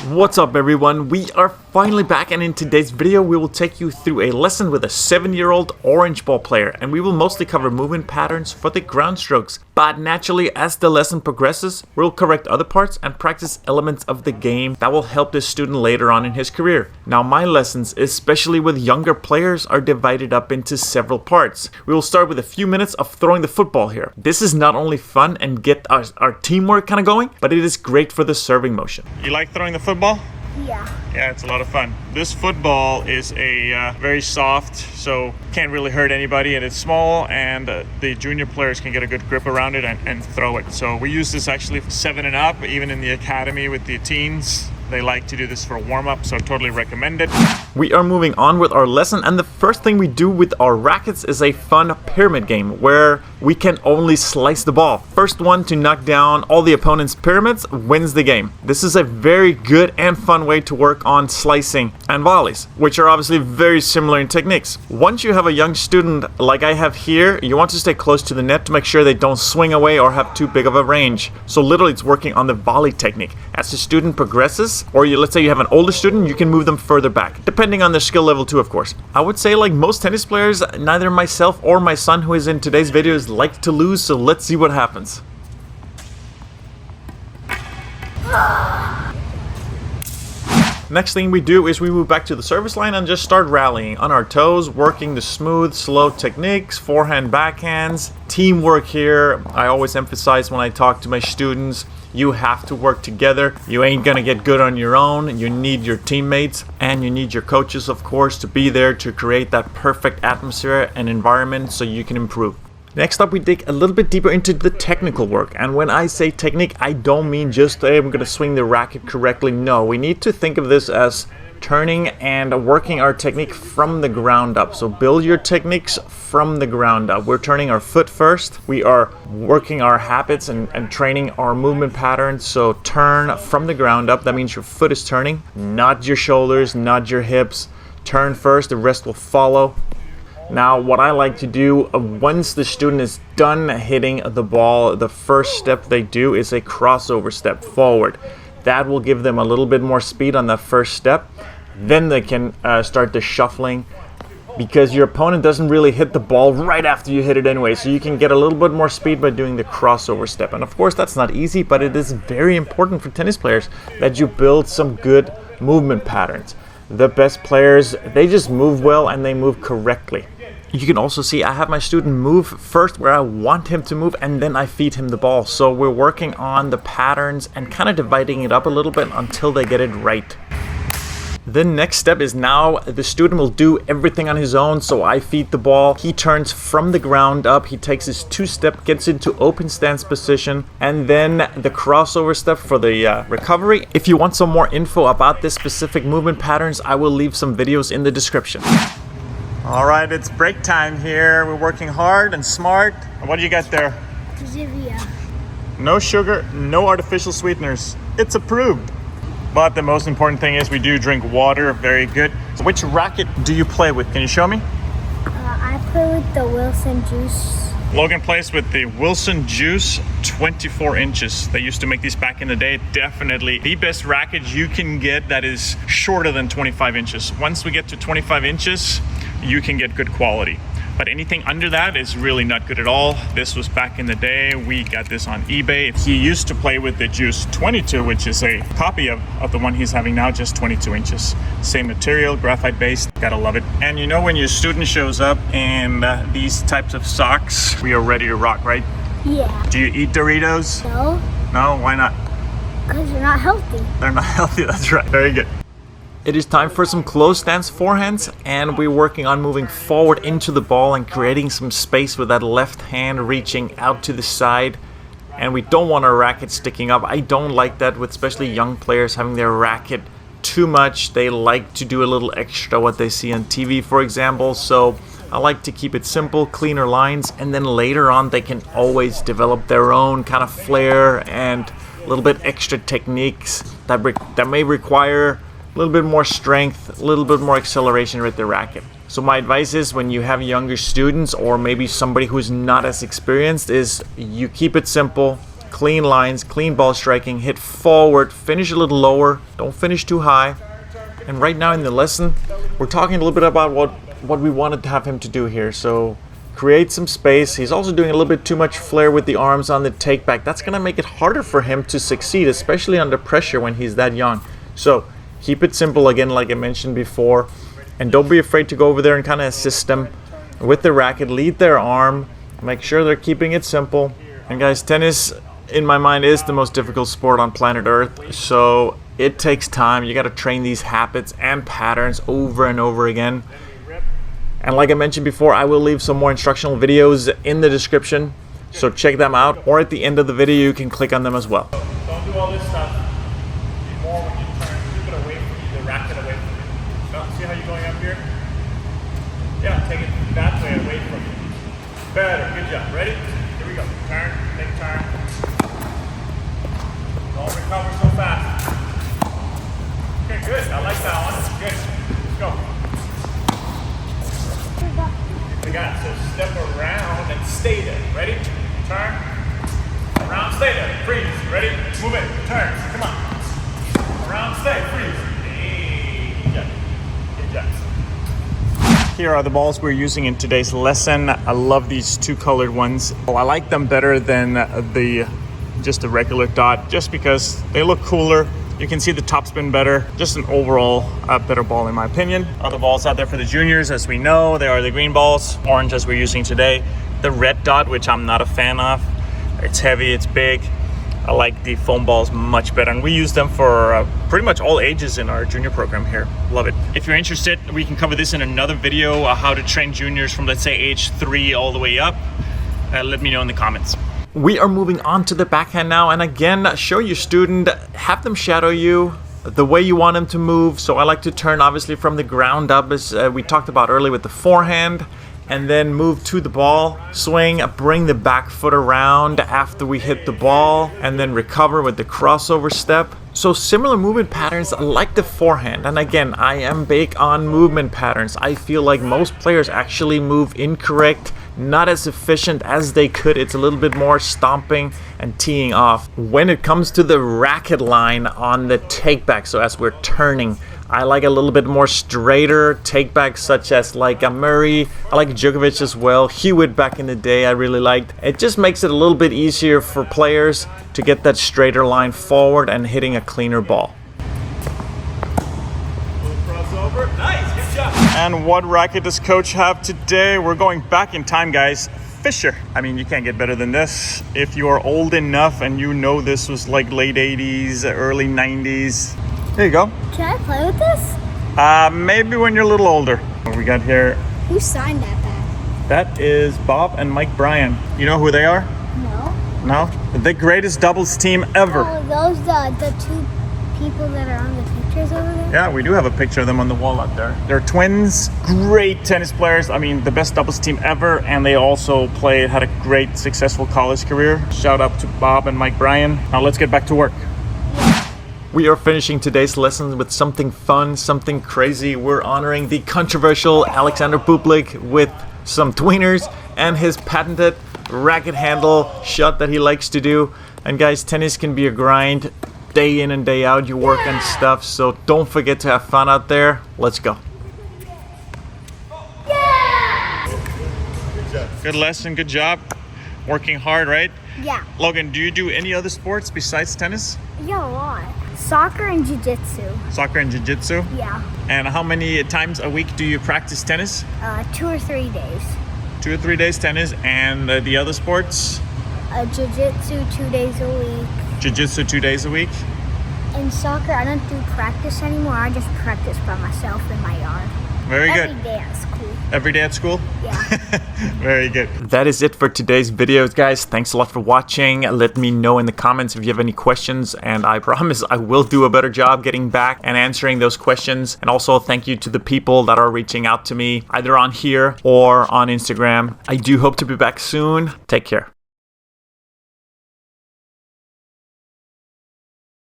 What's up everyone, we are finally back, and in today's video we will take you through a lesson with a 7-year-old orange ball player, and we will mostly cover movement patterns for the ground strokes. But naturally, as the lesson progresses, we'll correct other parts and practice elements of the game that will help this student later on in his career. Now my lessons, especially with younger players, are divided up into several parts. We will start with a few minutes of throwing the football here. This is not only fun and get our teamwork kind of going, but it is great for the serving motion. You like throwing the football? Yeah, it's a lot of fun. This football is a very soft, so can't really hurt anybody, and it's small, and the junior players can get a good grip around it and throw it. So we use this actually for 7 and up, even in the academy with the teens. They like to do this for a warm-up, so totally recommend it. We are moving on with our lesson, and the first thing we do with our rackets is a fun pyramid game where we can only slice the ball. First one to knock down all the opponent's pyramids wins the game. This is a very good and fun way to work on slicing and volleys, which are obviously very similar in techniques. Once you have a young student like I have here, you want to stay close to the net to make sure they don't swing away or have too big of a range. So literally it's working on the volley technique. As the student progresses, or let's say you have an older student, you can move them further back, depending on their skill level too, of course. I would say, like most tennis players, neither myself or my son, who is in today's videos, like to lose, so let's see what happens. Next thing we do is we move back to the service line and just start rallying on our toes, working the smooth, slow techniques, forehand, backhands, teamwork here. I always emphasize when I talk to my students, you have to work together. You ain't gonna get good on your own. You need your teammates, and you need your coaches, of course, to be there to create that perfect atmosphere and environment so you can improve. Next up, we dig a little bit deeper into the technical work. And when I say technique, I don't mean just, hey, I'm gonna swing the racket correctly. No, we need to think of this as turning and working our technique from the ground up. So build your techniques from the ground up. We're turning our foot first. We are working our habits and training our movement patterns. So turn from the ground up. That means your foot is turning, not your shoulders, not your hips. Turn first, the rest will follow. Now, what I like to do, once the student is done hitting the ball, the first step they do is a crossover step forward. That will give them a little bit more speed on that first step. Then they can start the shuffling, because your opponent doesn't really hit the ball right after you hit it anyway. So you can get a little bit more speed by doing the crossover step. And of course, that's not easy, but it is very important for tennis players that you build some good movement patterns. The best players, they just move well and they move correctly. You can also see I have my student move first where I want him to move, and then I feed him the ball. So we're working on the patterns and kind of dividing it up a little bit until they get it right. The next step is now the student will do everything on his own. So I feed the ball, he turns from the ground up, he takes his 2-step, gets into open stance position, and then the crossover step for the recovery. If you want some more info about this specific movement patterns, I will leave some videos in the description. All right, it's break time here. We're working hard and smart. What do you got there? Zivia. No sugar, no artificial sweeteners. It's approved. But the most important thing is we do drink water. Very good. So which racket do you play with? Can you show me? I play with the Wilson Juice. Logan plays with the Wilson Juice 24 inches. They used to make these back in the day. Definitely the best racket you can get that is shorter than 25 inches. Once we get to 25 inches, you can get good quality. But anything under that is really not good at all. This was back in the day. We got this on eBay. He used to play with the Juice 22, which is a copy of the one he's having now, just 22 inches. Same material, graphite based, gotta love it. And you know, when your student shows up in these types of socks, we are ready to rock, right? Yeah. Do you eat Doritos? No. No, why not? Because they're not healthy. They're not healthy, that's right. Very good. It is time for some close stance forehands, and we're working on moving forward into the ball and creating some space with that left hand reaching out to the side. And we don't want our racket sticking up. I don't like that with especially young players having their racket too much. They like to do a little extra what they see on TV, for example. So I like to keep it simple, cleaner lines, and then later on they can always develop their own kind of flair and a little bit extra techniques that may require a little bit more strength, a little bit more acceleration with the racket. So my advice is, when you have younger students or maybe somebody who's not as experienced, is you keep it simple, clean lines, clean ball striking, hit forward, finish a little lower, don't finish too high. And right now in the lesson, we're talking a little bit about what we wanted to have him to do here. So create some space. He's also doing a little bit too much flair with the arms on the take back. That's going to make it harder for him to succeed, especially under pressure when he's that young. So keep it simple again, like I mentioned before. And don't be afraid to go over there and kind of assist them with the racket. Lead their arm. Make sure they're keeping it simple. And guys, tennis, in my mind, is the most difficult sport on planet Earth. So it takes time. You got to train these habits and patterns over and over again. And like I mentioned before, I will leave some more instructional videos in the description, so check them out, or at the end of the video you can click on them as well. Don't do all this stuff. Be more when you turn. Keep it away from you, the racket away from you. So, see how you're going up here? Yeah, take it that way away from you. Better, good job. Ready? Here we go. Turn, take a turn. Don't recover so fast. Okay, good. I like that one. Good. Let's go. We got it. So step around and stay there. Ready? Turn. Around, stay there. Freeze. Ready? Move it. Turn. Come on. Around, stay. Freeze. Hey. Good job. Good job. Here are the balls we're using in today's lesson. I love these two colored ones. Well, I like them better than just a regular dot, just because they look cooler. You can see the topspin better. Just an overall better ball in my opinion. Other balls out there for the juniors, as we know, they are the green balls. Orange, as we're using today. The red dot, which I'm not a fan of. It's heavy, it's big. I like the foam balls much better. And we use them for pretty much all ages in our junior program here. Love it. If you're interested, we can cover this in another video, how to train juniors from, let's say, age 3 all the way up. Let me know in the comments. We are moving on to the backhand now, and again, show your student, have them shadow you the way you want them to move. So I like to turn obviously from the ground up, as we talked about earlier with the forehand, and then move to the ball, swing, bring the back foot around after we hit the ball, and then recover with the crossover step. So similar movement patterns like the forehand. And again, I am big on movement patterns. I feel like most players actually move incorrect, not as efficient as they could. It's a little bit more stomping and teeing off. When it comes to the racket line on the take back, so as we're turning, I like a little bit more straighter take backs, such as like a Murray. I like Djokovic as well. Hewitt back in the day I really liked. It just makes it a little bit easier for players to get that straighter line forward and hitting a cleaner ball. Crossover. Nice, good job. And what racket does coach have today? We're going back in time, guys. Fisher. I mean, you can't get better than this. If you are old enough and you know this was like late 80s, early 90s. There you go. Can I play with this? Maybe when you're a little older. What we got here? Who signed that bag? That is Bob and Mike Bryan. You know who they are? No. No? The greatest doubles team ever. Oh, those the two people that are on the pictures over there? Yeah, we do have a picture of them on the wall up there. They're twins, great tennis players. I mean, the best doubles team ever, and they also had a great, successful college career. Shout out to Bob and Mike Bryan. Now let's get back to work. We are finishing today's lesson with something fun, something crazy. We're honoring the controversial Alexander Bublik with some tweeners and his patented racket handle shot that he likes to do. And guys, tennis can be a grind day in and day out. You work on stuff, so don't forget to have fun out there. Let's go. Good lesson, good job. Working hard, right? Yeah. Logan, do you do any other sports besides tennis? Yeah, a lot. Soccer and jiu-jitsu. Soccer and jiu-jitsu? Yeah. And how many times a week do you practice tennis? 2 or 3 days. 2 or 3 days tennis, and the other sports? Jiu-jitsu 2 days a week. Jiu-jitsu 2 days a week? In soccer, I don't do practice anymore. I just practice by myself in my yard. Very good. Every day at school. Every day at school? Yeah. Very good. That is it for today's videos, guys. Thanks a lot for watching. Let me know in the comments if you have any questions, and I promise I will do a better job getting back and answering those questions. And also thank you to the people that are reaching out to me either on here or on Instagram. I do hope to be back soon. Take care.